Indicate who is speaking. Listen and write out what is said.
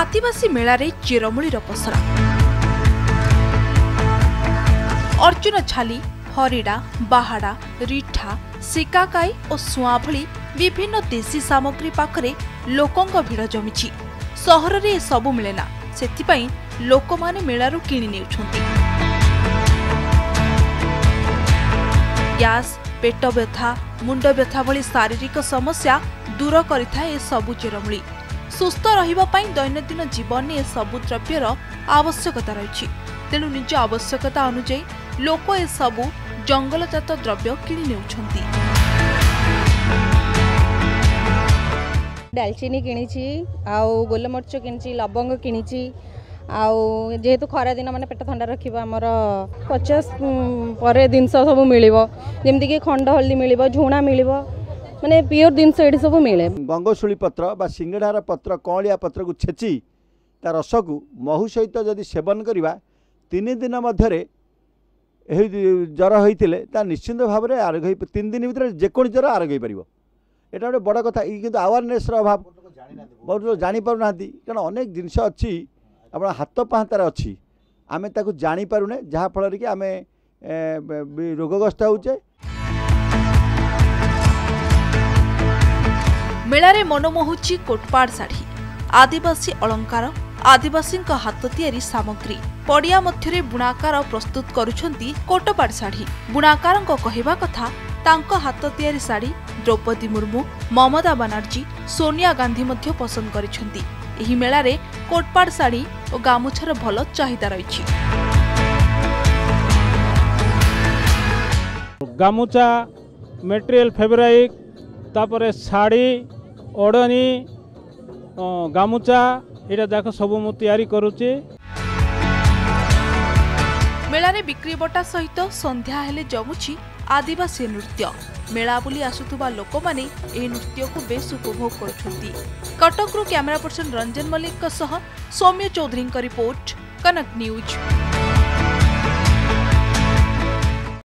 Speaker 1: आदिवासी मेलारे चेरमूलीर पसरा अर्जुन छाली हरिड़ा बाहाड़ा रिठा सिकाकाई और सुआ भली विभिन्न देशी सामग्री पाखरे लोकंक भिड़ जमिछि। सहर रे सबु मिलेना सेथिपाई लोकमाने मेलारू किणी नेउछन्ति। गैस पेट व्यथा मुंड व्यथा भली शारीरिक समस्या दूर करिथाए सबु चेरमूली। सुस्थ रहिबा पई दैनंदिन जीवन में सबु द्रव्यर आवश्यकता रही तेणु निज आवश्यकता अनुसार लोक ए सबु जंगलजात द्रव्य किणी नेउछन्ति।
Speaker 2: दालचीनी किणी आउ गोलमरीच किणी लवंग किणी आउ जेहेतु खरा दिन माने पेट ठंडा रखिबा हमर 50 पर जिनस सब मिलिबो जेमति कि खंड हल्दी मिलिबो झुणा मिलिबो माने प्योर जिनस एठी सब मिले।
Speaker 3: गंगोशुली पत्र बा सिंगड़ार पत्र कौलिया पत्र को छेची ता रस को महू सहित जदि सेवन करवा 3 दिन मध्य जर होता निश्चिंत भाव में आरोग्य 3 दिन भर जेको जर आरोग्य पार यहाँ गोटे बड़ कथा कि आवेरनेस अभाव बहुत लोग जापर ना कारण अनेक जिनस अच्छी आप हाथ पाहांतार अच्छी आम जापे जहाँफल कि आम रोगग्रस्त होचे।
Speaker 1: मेलारे मनमोहुची कोटपाड़ साड़ी आदिवासी अलंकार आदिवासी हाथ तैयारी सामग्री पड़िया मध्य बुणाकार प्रस्तुत करुछंती कोटपाड़ साड़ी। बुणाकार कहवा कथा तांको हाथ तैयारी साड़ी द्रौपदी मुर्मू ममता बनर्जी सोनिया गांधी मध्य पसंद करिछंती। एही मेलारे कोटपाड़ साड़ी और गामुछार भल चाहिदा रही।
Speaker 4: गामुछा मटेरियल फेब्रिक तापरे साड़ी ओढ़नी गामुछा एटा देख सब मु तैयारी करूची।
Speaker 1: मेलारे बिक्री बटा सहित संध्या हेले जमुची आदिवासी नृत्य। मेला बुली आसुथुबा लोक माने एही नृत्य को बेस उपभोग करुछंती। कटकरू कैमरा पर्सन रंजन मल्लिक सह सौम्य चौधरी रिपोर्ट कनक न्यूज।